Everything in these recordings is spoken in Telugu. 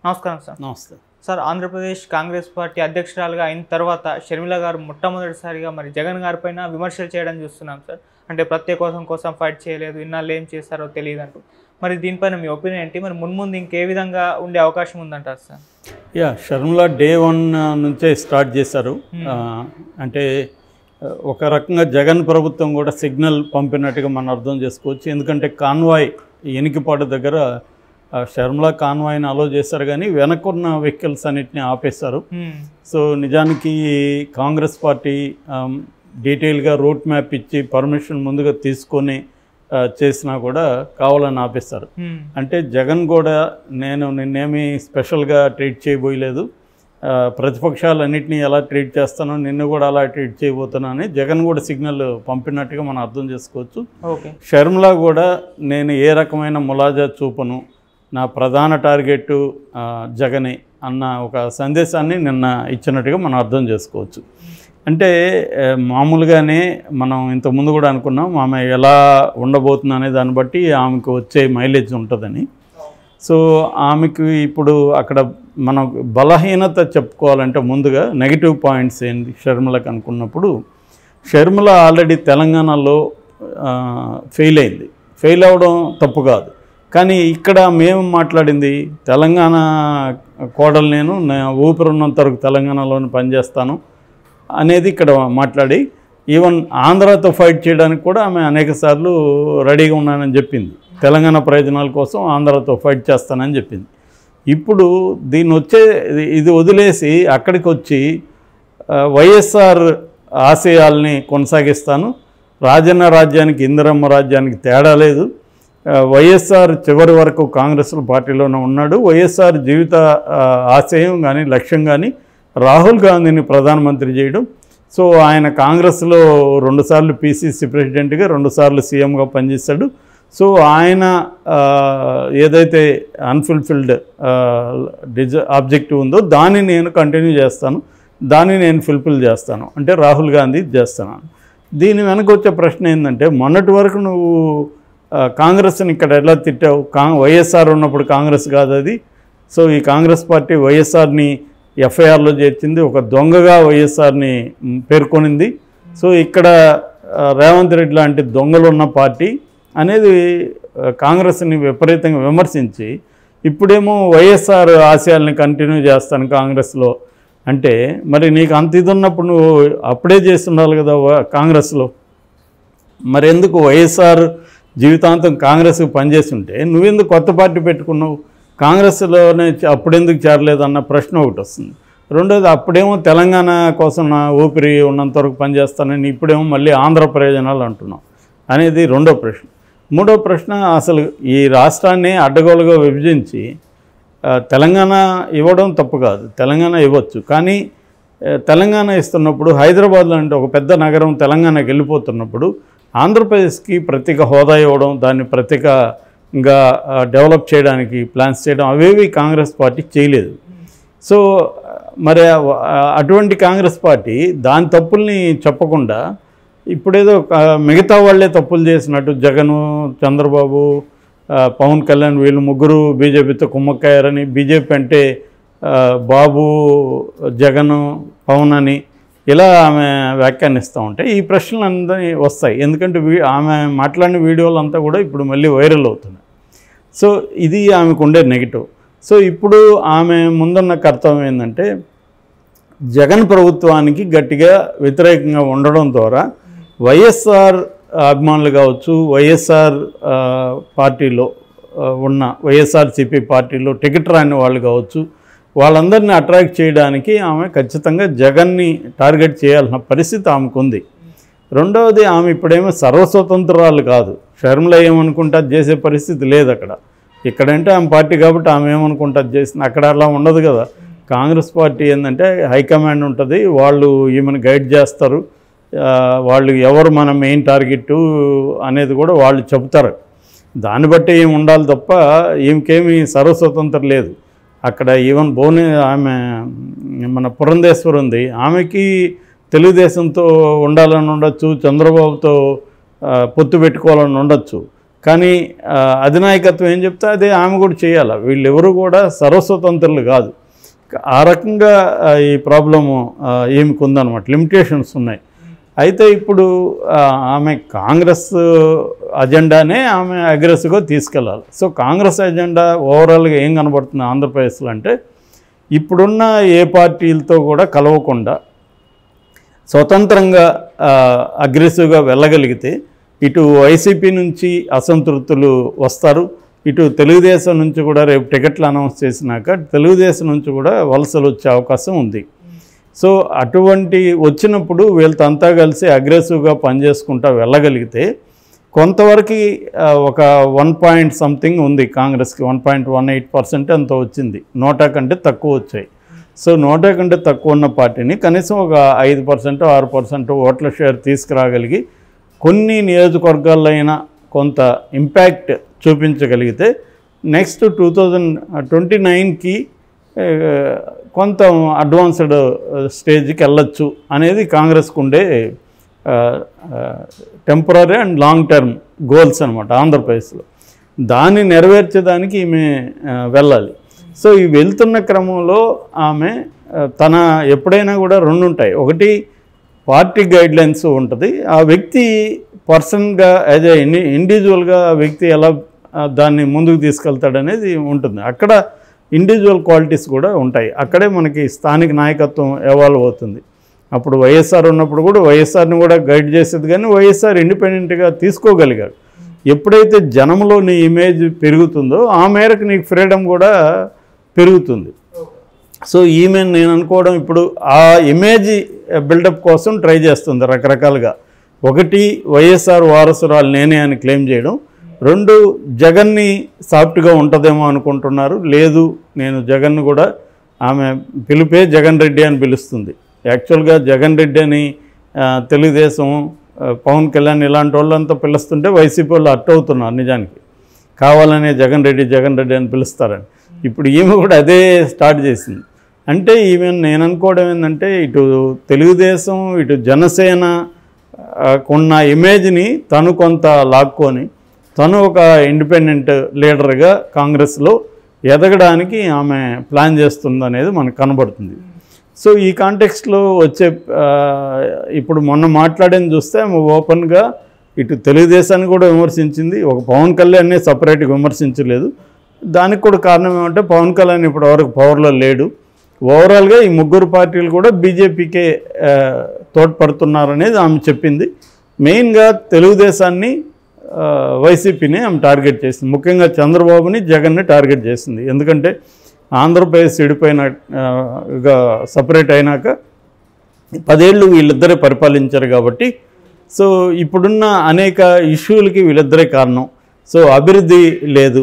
నమస్కారం సార్. నమస్తే సార్, ఆంధ్రప్రదేశ్ కాంగ్రెస్ పార్టీ అధ్యక్షురాలుగా అయిన తర్వాత షర్మిల గారు మొట్టమొదటిసారిగా మరి జగన్ గారి పైన విమర్శలు చేయడం చూస్తున్నాం సార్. అంటే ప్రత్యేక కోసం ఫైట్ చేయలేదు, ఇన్నాళ్ళు ఏం చేస్తారో తెలియదు అంటూ. మరి దీనిపైన మీ ఒపీనియన్ ఏంటి? మరి మున్ముందు ఇంకే విధంగా ఉండే అవకాశం ఉందంటారు సార్? షర్మిల డే 1 నుంచే స్టార్ట్ చేశారు. అంటే ఒక రకంగా జగన్ ప్రభుత్వం కూడా సిగ్నల్ పంపినట్టుగా మనం అర్థం చేసుకోవచ్చు. ఎందుకంటే కాన్వాయ్ ఎనికిపాడు దగ్గర షర్మిల కాన్వాయ్ని అలో చేశారు, కానీ వెనకున్న వెహికల్స్ అన్నిటిని ఆపేశారు. సో నిజానికి కాంగ్రెస్ పార్టీ డీటెయిల్గా రూట్ మ్యాప్ ఇచ్చి పర్మిషన్ ముందుగా తీసుకొని చేసినా కూడా కావాలని ఆపేస్తారు. అంటే జగన్ కూడా నేను నిన్నేమీ స్పెషల్గా ట్రీట్ చేయబోయలేదు, ప్రతిపక్షాలన్నింటినీ ఎలా ట్రీట్ చేస్తానో నిన్ను కూడా అలా ట్రీట్ చేయబోతున్నా అని జగన్ కూడా సిగ్నల్ పంపినట్టుగా మనం అర్థం చేసుకోవచ్చు. షర్మిల కూడా నేను ఏ రకమైన ములాజా చూపను, నా ప్రధాన టార్గెట్ జగనే అన్న ఒక సందేశాన్ని నిన్న ఇచ్చినట్టుగా మనం అర్థం చేసుకోవచ్చు. అంటే మామూలుగానే మనం ఇంతకుముందు కూడా అనుకున్నాం ఆమె ఎలా ఉండబోతుంది అనే దాన్ని బట్టి ఆమెకు వచ్చే మైలేజ్ ఉంటుందని. సో ఆమెకు ఇప్పుడు అక్కడ మనం బలహీనత చెప్పుకోవాలంటే ముందుగా నెగిటివ్ పాయింట్స్ ఏంటి షర్మిలకు అనుకున్నప్పుడు, షర్మిల ఆల్రెడీ తెలంగాణలో ఫెయిల్ అయింది. ఫెయిల్ అవ్వడం తప్పు కాదు, కానీ ఇక్కడ మేము మాట్లాడింది తెలంగాణ కోడలు, నేను ఊపిరున్నంత వరకు తెలంగాణలోనే పనిచేస్తాను అనేది ఇక్కడ మాట్లాడి, ఈవెన్ ఆంధ్రాతో ఫైట్ చేయడానికి కూడా ఆమె అనేక సార్లు రెడీగా ఉన్నానని చెప్పింది. తెలంగాణ ప్రయోజనాల కోసం ఆంధ్రాతో ఫైట్ చేస్తానని చెప్పింది. ఇప్పుడు ఇది వదిలేసి అక్కడికి వచ్చి వైఎస్ఆర్ ఆశయాల్ని కొనసాగిస్తాను, రాజన్న రాజ్యానికి ఇందిరమ్మ రాజ్యానికి తేడా లేదు, వైఎస్ఆర్ చివరి వరకు కాంగ్రెస్ పార్టీలోనే ఉన్నాడు, వైఎస్ఆర్ జీవిత ఆశయం కానీ లక్ష్యం కానీ రాహుల్ గాంధీని ప్రధానమంత్రి చేయడం. సో ఆయన కాంగ్రెస్లో 2 సార్లు పీసీసీ ప్రెసిడెంట్గా 2 సార్లు సీఎంగా పనిచేశాడు. సో ఆయన ఏదైతే అన్ఫుల్ఫిల్డ్ ఆబ్జెక్టివ్ ఉందో దాన్ని నేను కంటిన్యూ చేస్తాను, దాన్ని నేను ఫుల్ఫిల్ చేస్తాను అంటే రాహుల్ గాంధీ చేస్తున్నాను. దీని వెనక వచ్చే ప్రశ్న ఏంటంటే, మొన్నటి వరకు నువ్వు కాంగ్రెస్ని ఇక్కడ ఎలా తిట్టావు? వైఎస్ఆర్ ఉన్నప్పుడు కాంగ్రెస్ కాదు అది. సో ఈ కాంగ్రెస్ పార్టీ వైఎస్ఆర్ని ఎఫ్ఐఆర్లో చేర్చింది, ఒక దొంగగా వైఎస్ఆర్ని పేర్కొనింది. సో ఇక్కడ రేవంత్ రెడ్డి లాంటి దొంగలు ఉన్న పార్టీ అనేది కాంగ్రెస్ని విపరీతంగా విమర్శించి, ఇప్పుడేమో వైఎస్ఆర్ ఆశయాల్ని కంటిన్యూ చేస్తాను కాంగ్రెస్లో అంటే, మరి నీకు అంత ఇది ఉన్నప్పుడు నువ్వు అప్పుడే చేస్తుండాలి కదా కాంగ్రెస్లో. మరి ఎందుకు వైఎస్ఆర్ జీవితాంతం కాంగ్రెస్కి పనిచేసి ఉంటే నువ్వెందుకు కొత్త పార్టీ పెట్టుకున్నావు? కాంగ్రెస్లోనే అప్పుడెందుకు చేరలేదన్న ప్రశ్న ఒకటి వస్తుంది. రెండోది, అప్పుడేమో తెలంగాణ కోసం నా ఊపిరి ఉన్నంత వరకు పనిచేస్తానని ఇప్పుడేమో మళ్ళీ ఆంధ్ర ప్రయోజనాలు అంటున్నాం అనేది రెండో ప్రశ్న. మూడో ప్రశ్న, అసలు ఈ రాష్ట్రాన్ని అడ్డగోలుగా విభజించి తెలంగాణ ఇవ్వడం తప్పు కాదు, తెలంగాణ ఇవ్వచ్చు. కానీ తెలంగాణ ఇస్తున్నప్పుడు హైదరాబాద్ లాంటి ఒక పెద్ద నగరం తెలంగాణకి వెళ్ళిపోతున్నప్పుడు ఆంధ్రప్రదేశ్కి ప్రత్యేక హోదా ఇవ్వడం, దాన్ని ప్రత్యేకంగా డెవలప్ చేయడానికి ప్లాన్స్ చేయడం అవేవి కాంగ్రెస్ పార్టీ చేయలేదు. సో మరి అటువంటి కాంగ్రెస్ పార్టీ దాని తప్పుల్ని చెప్పకుండా ఇప్పుడేదో మిగతా వాళ్ళే తప్పులు చేసినట్టు జగను, చంద్రబాబు, పవన్ కళ్యాణ్ వీళ్ళు ముగ్గురు బీజేపీతో కుమ్మక్కయ్యారని, బీజేపీ అంటే బాబు, జగను, పవన్ అని ఇలా ఆమె వ్యాఖ్యానిస్తూ ఉంటే ఈ ప్రశ్నలు అందరి వస్తాయి. ఎందుకంటే ఆమె మాట్లాడిన వీడియోలు అంతా కూడా ఇప్పుడు మళ్ళీ వైరల్ అవుతున్నాయి. సో ఇది ఆమెకు ఉండే నెగిటివ్. సో ఇప్పుడు ఆమె ముందున్న కర్తవ్యం ఏంటంటే, జగన్ ప్రభుత్వానికి గట్టిగా వ్యతిరేకంగా ఉండడం ద్వారా వైఎస్ఆర్ అభిమానులు కావచ్చు, వైఎస్ఆర్ పార్టీలో ఉన్న వైఎస్ఆర్సీపీ పార్టీలో టికెట్ రాని వాళ్ళు కావచ్చు, వాళ్ళందరినీ అట్రాక్ట్ చేయడానికి ఆమె ఖచ్చితంగా జగన్ని టార్గెట్ చేయాల్సిన పరిస్థితి ఆమెకుంది. రెండవది, ఆమె ఇప్పుడేమో సర్వస్వతంత్రాలు కాదు, షర్మిల ఏమనుకుంటే అది చేసే పరిస్థితి లేదు అక్కడ. ఇక్కడంటే ఆమె పార్టీ కాబట్టి ఆమె ఏమనుకుంటే అది చేసింది, అక్కడ అలా ఉండదు కదా. కాంగ్రెస్ పార్టీ ఏంటంటే హైకమాండ్ ఉంటుంది, వాళ్ళు ఈమెను గైడ్ చేస్తారు, వాళ్ళు ఎవరు మన మెయిన్ టార్గెట్ అనేది కూడా వాళ్ళు చెబుతారు. దాన్ని బట్టి ఏమి ఉండాలి తప్ప ఈమెకేమీ సర్వస్వతంత్రం లేదు. అక్కడ ఈవెన్ ఆమె మన పురంధేశ్వరి ఉంది, ఆమెకి తెలుగుదేశంతో ఉండాలని ఉండొచ్చు, చంద్రబాబుతో పొత్తు పెట్టుకోవాలని ఉండొచ్చు. కానీ అధినాయకత్వం ఏం చెప్తే అదే ఆమె కూడా చేయాలి. వీళ్ళెవరు కూడా సర్వస్వతంత్రులు కాదు. ఆ రకంగా ఈ ప్రాబ్లము ఏమికి ఉందన్నమాట, లిమిటేషన్స్ ఉన్నాయి. అయితే ఇప్పుడు ఆమె కాంగ్రెస్ అజెండానే ఆమె అగ్రెసివ్గా తీసుకెళ్ళాలి. సో కాంగ్రెస్ అజెండా ఓవరాల్గా ఏం కనబడుతుంది ఆంధ్రప్రదేశ్లో అంటే, ఇప్పుడున్న ఏ పార్టీలతో కూడా కలవకుండా స్వతంత్రంగా అగ్రెసివ్గా వెళ్ళగలిగితే ఇటు వైసీపీ నుంచి అసంతృప్తులు వస్తారు, ఇటు తెలుగుదేశం నుంచి కూడా రేపు టికెట్లు అనౌన్స్ చేసినాక తెలుగుదేశం నుంచి కూడా వలసలు వచ్చే అవకాశం ఉంది. సో అటువంటి వచ్చినప్పుడు వీళ్ళతో అంతా కలిసి అగ్రెసివ్గా పనిచేసుకుంటూ వెళ్ళగలిగితే కొంతవరకు ఒక 1 ఉంది కాంగ్రెస్కి, 1.18% అంత వచ్చింది. 100 కంటే తక్కువ వచ్చాయి. సో 100 కంటే తక్కువ ఉన్న పార్టీని కనీసం ఒక 5% 6% ఓట్ల షేర్ తీసుకురాగలిగి కొన్ని నియోజకవర్గాల్లో అయినా కొంత ఇంపాక్ట్ చూపించగలిగితే నెక్స్ట్ 2029కి కొంత అడ్వాన్స్డ్ స్టేజ్కి వెళ్ళొచ్చు అనేది కాంగ్రెస్కు ఉండే temporary and long term goals అనమాట ఆంధ్రప్రదేశ్లో. దాన్ని నెరవేర్చేదానికి ఈమె వెళ్ళాలి. సో ఈ వెళ్తున్న క్రమంలో ఆమె తన ఎప్పుడైనా కూడా 2 ఉంటాయి. ఒకటి పార్టీ గైడ్లైన్స్ ఉంటుంది, ఆ వ్యక్తి పర్సన్గా యాజ్ ఏ ఇండివిజువల్గా ఆ వ్యక్తి ఎలా దాన్ని ముందుకు తీసుకెళ్తాడనేది ఉంటుంది. అక్కడ ఇండివిజువల్ క్వాలిటీస్ కూడా ఉంటాయి. అక్కడే మనకి స్థానిక నాయకత్వం ఎవాల్వ్ అవుతుంది. అప్పుడు వైఎస్ఆర్ ఉన్నప్పుడు కూడా వైఎస్ఆర్ని కూడా గైడ్ చేసేది, కానీ వైఎస్ఆర్ ఇండిపెండెంట్గా తీసుకోగలిగాడు. ఎప్పుడైతే జనంలో నీ ఇమేజ్ పెరుగుతుందో ఆ మేరకు నీకు ఫ్రీడమ్ కూడా పెరుగుతుంది. సో ఈమె నేను అనుకోవడం ఇప్పుడు ఆ ఇమేజ్ బిల్డప్ కోసం ట్రై చేస్తుంది రకరకాలుగా. ఒకటి వైఎస్ఆర్ వారసురాలు నేనే అని క్లెయిమ్ చేయడం, 2 జగన్ని సాఫ్ట్గా ఉంటుందేమో అనుకుంటున్నారు. లేదు, నేను జగన్ను కూడా ఆమె పిలిపే జగన్ రెడ్డి అని పిలుస్తుంది. యాక్చువల్గా జగన్ రెడ్డి అని తెలుగుదేశం పవన్ కళ్యాణ్ ఇలాంటి వాళ్ళంతా పిలుస్తుంటే వైసీపీ వాళ్ళు అట్ అవుతున్నారు. నిజానికి కావాలనే జగన్ రెడ్డి అని పిలుస్తారని ఇప్పుడు ఈమె కూడా అదే స్టార్ట్ చేసింది. అంటే ఈమె నేను అనుకోవడం ఏంటంటే ఇటు తెలుగుదేశం ఇటు జనసేన కొన్న ఇమేజ్ని తను కొంత లాక్కొని తను ఒక ఇండిపెండెంట్ లీడర్గా కాంగ్రెస్లో ఎదగడానికి ఆమె ప్లాన్ చేస్తుందనేది మనకు కనబడుతుంది. సో ఈ కాంటెక్స్ట్లో వచ్చే ఇప్పుడు మొన్న మాట్లాడేది చూస్తే ఆమె ఓపెన్గా ఇటు తెలుగుదేశాన్ని కూడా విమర్శించింది, ఒక పవన్ కళ్యాణ్ని సపరేట్గా విమర్శించలేదు. దానికి కూడా కారణం ఏమంటే పవన్ కళ్యాణ్ ఇప్పుడు వరకు పవర్లో లేడు. ఓవరాల్గా ఈ 3 పార్టీలు కూడా బీజేపీకే తోడ్పడుతున్నారనేది ఆమె చెప్పింది. మెయిన్గా తెలుగుదేశాన్ని వైసీపీని ఆమె టార్గెట్ చేసింది, ముఖ్యంగా చంద్రబాబుని జగన్ని టార్గెట్ చేసింది. ఎందుకంటే ఆంధ్రప్రదేశ్ విడిపోయిన సపరేట్ అయినాక 10 ఏళ్ళు వీళ్ళిద్దరే పరిపాలించారు కాబట్టి సో ఇప్పుడున్న అనేక ఇష్యూలకి వీళ్ళిద్దరే కారణం. సో అభివృద్ధి లేదు,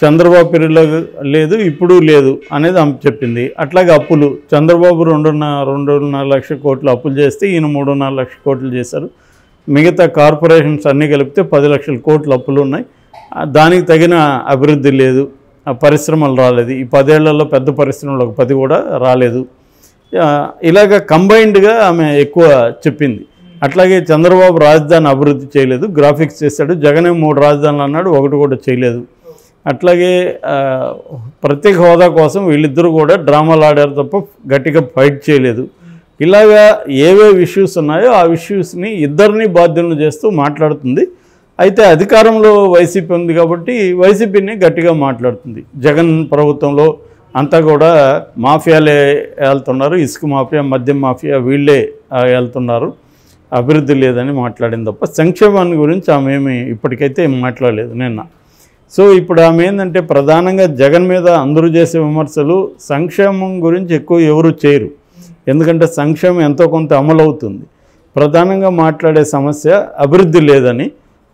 చంద్రబాబు పీరియడ్లో లేదు, ఇప్పుడు లేదు అనేది ఆమె చెప్పింది. అట్లాగే అప్పులు, చంద్రబాబు 2.5 లక్షల కోట్లు అప్పులు చేస్తే ఈయన 3.5 లక్షల కోట్లు చేశారు. మిగతా కార్పొరేషన్స్ అన్నీ కలిపితే 10 లక్షల కోట్లు అప్పులు ఉన్నాయి. దానికి తగిన అభివృద్ధి లేదు, పరిశ్రమలు రాలేదు. ఈ 10 ఏళ్లలో పెద్ద పరిశ్రమలు ఒక 10 కూడా రాలేదు. ఇలాగ కంబైన్డ్గా ఆమె ఎక్కువ చెప్పింది. అట్లాగే చంద్రబాబు రాజధాని అభివృద్ధి చేయలేదు, గ్రాఫిక్స్ చేశాడు. జగనే 3 రాజధానులు అన్నాడు, ఒకటి కూడా చేయలేదు. అట్లాగే ప్రత్యేక హోదా కోసం వీళ్ళిద్దరూ కూడా డ్రామాలు ఆడారు తప్ప గట్టిగా ఫైట్ చేయలేదు. ఇలాగా ఏవే ఇష్యూస్ ఉన్నాయో ఆ ఇష్యూస్ని ఇద్దరిని బాధ్యులను చేస్తూ మాట్లాడుతుంది. అయితే అధికారంలో వైసీపీ ఉంది కాబట్టి వైసీపీని గట్టిగా మాట్లాడుతుంది. జగన్ ప్రభుత్వంలో అంతా కూడా మాఫియాలే వెళ్తున్నారు, ఇసుక మాఫియా, మద్యం మాఫియా వీళ్ళే వెళ్తున్నారు, అభివృద్ధి లేదని మాట్లాడింది తప్ప సంక్షేమాన్ని గురించి ఆమె ఏమి ఇప్పటికైతే మాట్లాడలేదు నిన్న. సో ఇప్పుడు ఆమె ఏంటంటే ప్రధానంగా జగన్ మీద అందరూ చేసే విమర్శలు సంక్షేమం గురించి ఎక్కువ ఎవరు చేయరు, ఎందుకంటే సంక్షేమం ఎంతో కొంత అమలు అవుతుంది. ప్రధానంగా మాట్లాడే సమస్య అభివృద్ధి లేదని,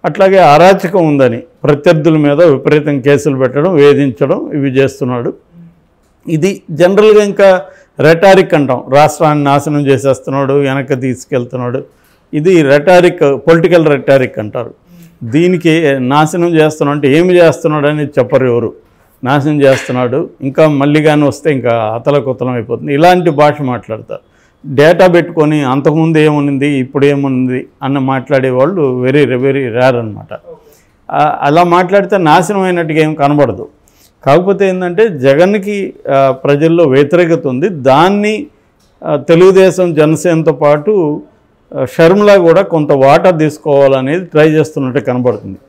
అట్లాగే అరాచకం ఉందని, ప్రత్యర్థుల మీద విపరీతం కేసులు పెట్టడం, వేధించడం ఇవి చేస్తున్నాడు. ఇది జనరల్గా ఇంకా రెటారిక్ అంటాం, రాష్ట్రాన్ని నాశనం చేసేస్తున్నాడు, వెనక్కి తీసుకెళ్తున్నాడు. ఇది రెటారిక్, పొలిటికల్ రెటారిక్ అంటారు. దీనికి నాశనం చేస్తున్నాడు అంటే ఏమి చేస్తున్నాడు అని చెప్పరు ఎవరు. నాశనం చేస్తున్నాడు, ఇంకా మళ్ళీ కానీ వస్తే ఇంకా అతలకుతలం అయిపోతుంది, ఇలాంటి భాష మాట్లాడతారు. డేటా పెట్టుకొని అంతకుముందు ఏముంది ఇప్పుడు ఏముంది అన్న మాట్లాడేవాళ్ళు వెరీ వెరీ రేర్ అనమాట. అలా మాట్లాడితే నాశనం అయినట్టుగా ఏం కనబడదు. కాకపోతే ఏంటంటే జగన్కి ప్రజల్లో వ్యతిరేకత ఉంది. దాన్ని తెలుగుదేశం జనసేనతో పాటు షర్మిల కూడా కొంత వాటా తీసుకోవాలనేది ట్రై చేస్తున్నట్టు కనబడుతుంది.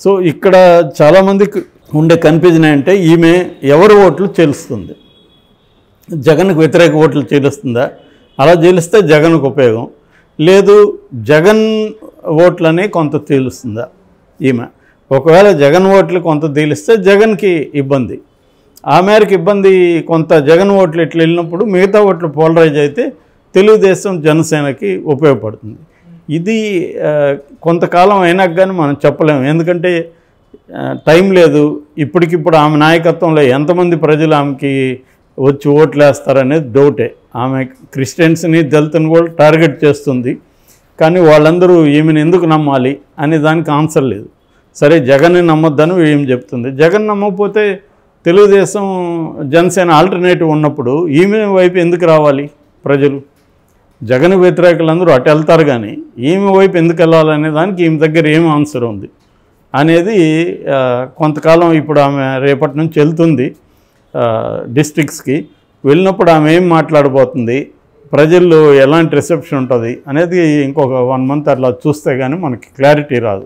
సో ఇక్కడ చాలామందికి ఉండే కన్ఫ్యూజన్ ఏంటంటే ఈమె ఎవరి ఓట్లు చెల్లుస్తుంది, జగన్కు వ్యతిరేక ఓట్లు చెల్లిస్తుందా? అలా చెల్లిస్తే జగన్కు ఉపయోగం లేదు, జగన్ ఓట్లని కొంత తేలుస్తుందా ఈమె? ఒకవేళ జగన్ ఓట్లు కొంత తేలిస్తే జగన్కి ఇబ్బంది, ఆ మేరకు ఇబ్బంది కొంత జగన్ ఓట్లు ఇట్లా వెళ్ళినప్పుడు మిగతా ఓట్లు పోలరైజ్ అయితే తెలుగుదేశం జనసేనకి ఉపయోగపడుతుంది. ఇది కొంతకాలం అయినాక కానీ మనం చెప్పలేము, ఎందుకంటే టైం లేదు. ఇప్పటికిప్పుడు ఆమె నాయకత్వంలో ఎంతమంది ప్రజలు ఆమెకి వచ్చి ఓట్లు వేస్తారనేది డౌటే. ఆమె క్రిస్టియన్స్ని దళితుని కూడా టార్గెట్ చేస్తుంది, కానీ వాళ్ళందరూ ఈమెను ఎందుకు నమ్మాలి అనే దానికి ఆన్సర్ లేదు. సరే జగన్ని నమ్మొద్దని ఏం చెప్తుంది, జగన్ నమ్మకపోతే తెలుగుదేశం జనసేన ఆల్టర్నేటివ్ ఉన్నప్పుడు ఈమె వైపు ఎందుకు రావాలి ప్రజలు? జగన్ వ్యతిరేకులందరూ అటు వెళ్తారు, కానీ ఈమె వైపు ఎందుకు వెళ్ళాలనే దానికి ఈమె దగ్గర ఏం ఆన్సర్ ఉంది అనేది కొంతకాలం ఇప్పుడు ఆమె రేపటి నుంచి వెళ్తుంది డిస్ట్రిక్ట్స్కి. వెళ్ళినప్పుడు ఆమె ఏం మాట్లాడబోతుంది, ప్రజల్లో ఎలాంటి రిసెప్షన్ ఉంటుంది అనేది ఇంకొక 1 month అట్లా చూస్తే కానీ మనకి క్లారిటీ రాదు.